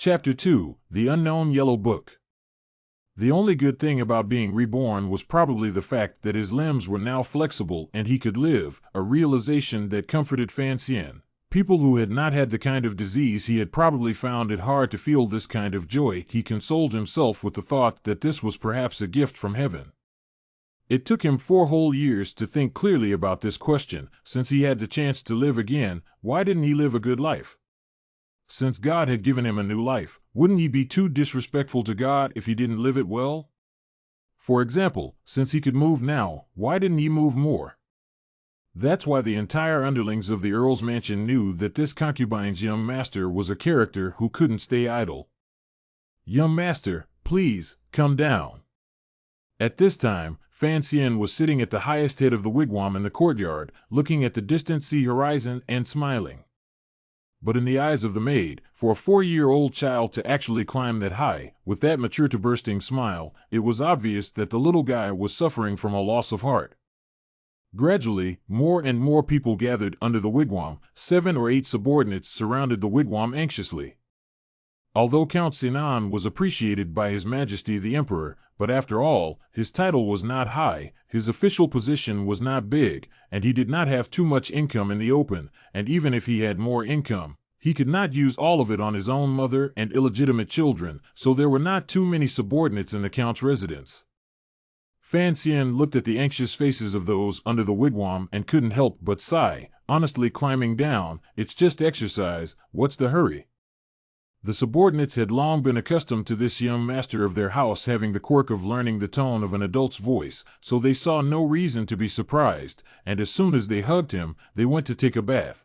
Chapter 2, The Unknown Yellow Book. The only good thing about being reborn was probably the fact that his limbs were now flexible and he could live, a realization that comforted Fan Xian. People who had not had the kind of disease he had probably found it hard to feel this kind of joy. He consoled himself with the thought that this was perhaps a gift from heaven. It took him 4 whole years to think clearly about this question. Since he had the chance to live again, why didn't he live a good life? Since God had given him a new life, wouldn't he be too disrespectful to God if he didn't live it well? For example, since he could move now, why didn't he move more? That's why the entire underlings of the Earl's mansion knew that this concubine's young master was a character who couldn't stay idle. "Young master, please, come down." At this time, Fan Xian was sitting at the highest head of the wigwam in the courtyard, looking at the distant sea horizon and smiling. But in the eyes of the maid, for a 4-year-old child to actually climb that high, with that mature-to-bursting smile, it was obvious that the little guy was suffering from a loss of heart. Gradually, more and more people gathered under the wigwam. 7 or 8 subordinates surrounded the wigwam anxiously. Although Count Sinan was appreciated by His Majesty the Emperor, but after all, his title was not high, his official position was not big, and he did not have too much income in the open, and even if he had more income, he could not use all of it on his own mother and illegitimate children, so there were not too many subordinates in the Count's residence. Fan Xian looked at the anxious faces of those under the wigwam and couldn't help but sigh. Honestly, climbing down, it's just exercise, what's the hurry? The subordinates had long been accustomed to this young master of their house having the quirk of learning the tone of an adult's voice, so they saw no reason to be surprised, and as soon as they hugged him, they went to take a bath.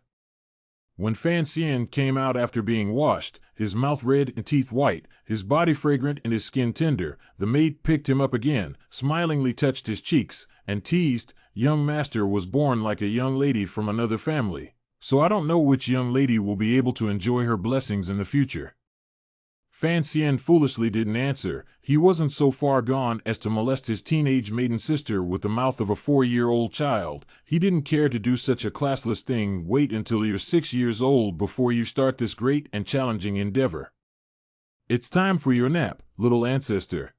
When Fan Xian came out after being washed, his mouth red and teeth white, his body fragrant and his skin tender, the maid picked him up again, smilingly touched his cheeks, and teased, "Young master was born like a young lady from another family. So I don't know which young lady will be able to enjoy her blessings in the future." Fan Xian foolishly didn't answer. He wasn't so far gone as to molest his teenage maiden sister with the mouth of a 4-year-old child. He didn't care to do such a classless thing. Wait until you're 6 years old before you start this great and challenging endeavor. "It's time for your nap, little ancestor."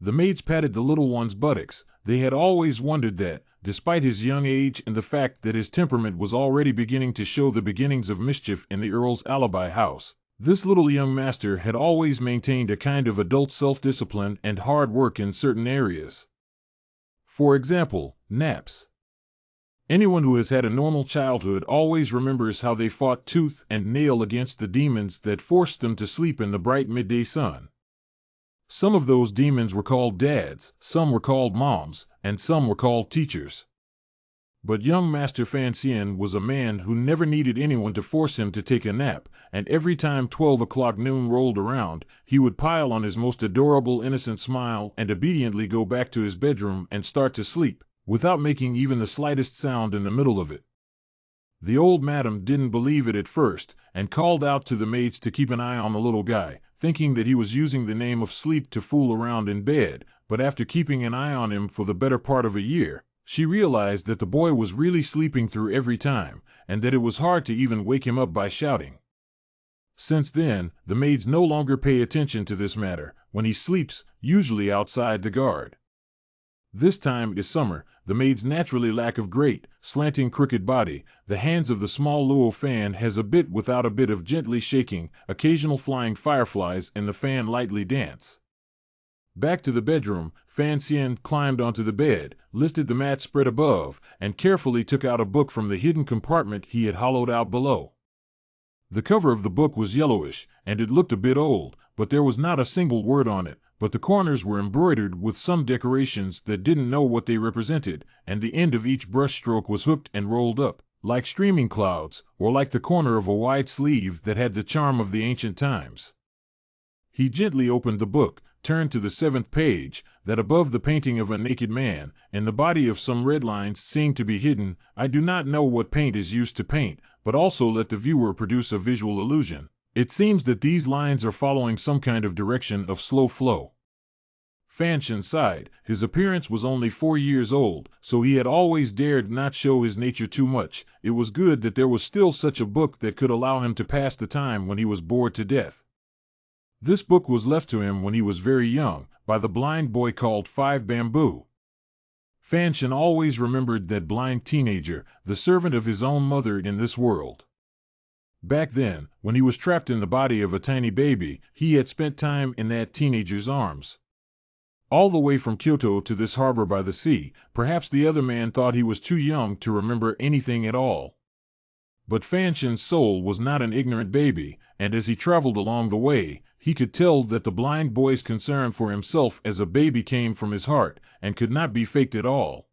The maids patted the little one's buttocks. They had always wondered that, despite his young age and the fact that his temperament was already beginning to show the beginnings of mischief in the Earl's alibi house, this little young master had always maintained a kind of adult self-discipline and hard work in certain areas. For example, naps. Anyone who has had a normal childhood always remembers how they fought tooth and nail against the demons that forced them to sleep in the bright midday sun. Some of those demons were called dads, some were called moms, and some were called teachers. But young Master Fan Xian was a man who never needed anyone to force him to take a nap, and every time 12 o'clock noon rolled around, he would pile on his most adorable innocent smile and obediently go back to his bedroom and start to sleep, without making even the slightest sound in the middle of it. The old madam didn't believe it at first, and called out to the maids to keep an eye on the little guy, thinking that he was using the name of sleep to fool around in bed, but after keeping an eye on him for the better part of a year, she realized that the boy was really sleeping through every time, and that it was hard to even wake him up by shouting. Since then, the maids no longer pay attention to this matter. When he sleeps, usually outside the guard. This time is summer, the maid's naturally lack of great, slanting crooked body, the hands of the small Luo fan has a bit without a bit of gently shaking, occasional flying fireflies in the fan lightly dance. Back to the bedroom, Fan Xian climbed onto the bed, lifted the mat spread above, and carefully took out a book from the hidden compartment he had hollowed out below. The cover of the book was yellowish, and it looked a bit old, but there was not a single word on it, but the corners were embroidered with some decorations that didn't know what they represented, and the end of each brushstroke was hooked and rolled up, like streaming clouds, or like the corner of a wide sleeve that had the charm of the ancient times. He gently opened the book, turned to the 7th page, that above the painting of a naked man, in the body of some red lines seemed to be hidden. I do not know what paint is used to paint, but also let the viewer produce a visual illusion. It seems that these lines are following some kind of direction of slow flow. Fan Xian sighed. His appearance was only 4 years old, so he had always dared not show his nature too much. It was good that there was still such a book that could allow him to pass the time when he was bored to death. This book was left to him when he was very young, by the blind boy called Five Bamboo. Fanchon always remembered that blind teenager, the servant of his own mother in this world. Back then, when he was trapped in the body of a tiny baby, he had spent time in that teenager's arms. All the way from Kyoto to this harbor by the sea, perhaps the other man thought he was too young to remember anything at all. But Fanchon's soul was not an ignorant baby, and as he traveled along the way, he could tell that the blind boy's concern for himself as a baby came from his heart, and could not be faked at all.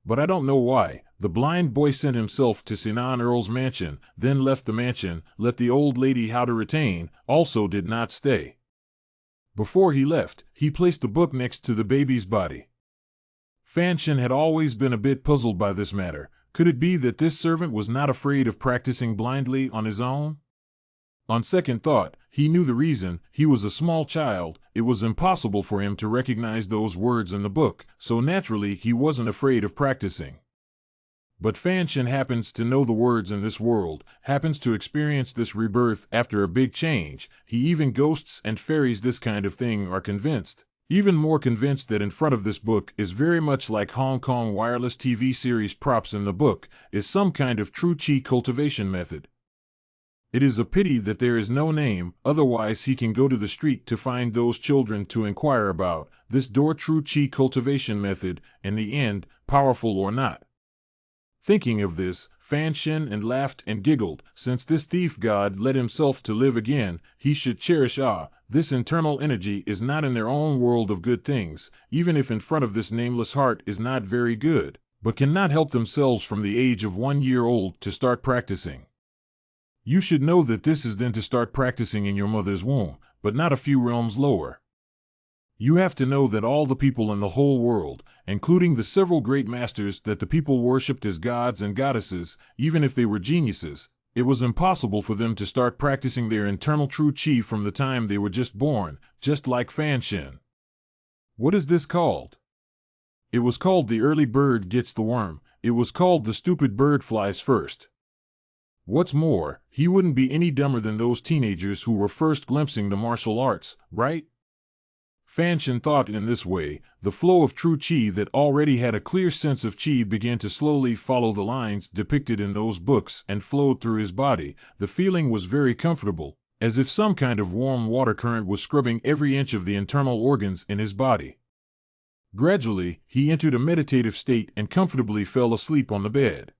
But I don't know why, the blind boy sent himself to Sinan Earl's mansion, then left the mansion, let the old lady how to retain, also did not stay. Before he left, he placed the book next to the baby's body. Fanchon had always been a bit puzzled by this matter. Could it be that this servant was not afraid of practicing blindly on his own? On second thought, he knew the reason. He was a small child. It was impossible for him to recognize those words in the book, so naturally he wasn't afraid of practicing. But Fanchon happens to know the words in this world, happens to experience this rebirth after a big change. Even ghosts and fairies this kind of thing are convinced. Even more convinced that in front of this book is very much like Hong Kong wireless TV series props in the book, is some kind of true chi cultivation method. It is a pity that there is no name, otherwise he can go to the street to find those children to inquire about this door true chi cultivation method, in the end, powerful or not. Thinking of this, Fanchon and laughed and giggled. Since this thief god let himself to live again, he should cherish this internal energy is not in their own world of good things, even if in front of this nameless heart is not very good, but cannot help themselves from the age of 1 year old to start practicing. You should know that this is then to start practicing in your mother's womb, but not a few realms lower. You have to know that all the people in the whole world, including the several great masters that the people worshipped as gods and goddesses, even if they were geniuses, it was impossible for them to start practicing their internal true chi from the time they were just born, just like Fanchon. What is this called? It was called the early bird gets the worm. It was called the stupid bird flies first. What's more, he wouldn't be any dumber than those teenagers who were first glimpsing the martial arts, right? Fanchon thought in this way. The flow of true chi that already had a clear sense of chi began to slowly follow the lines depicted in those books and flowed through his body. The feeling was very comfortable, as if some kind of warm water current was scrubbing every inch of the internal organs in his body. Gradually, he entered a meditative state and comfortably fell asleep on the bed.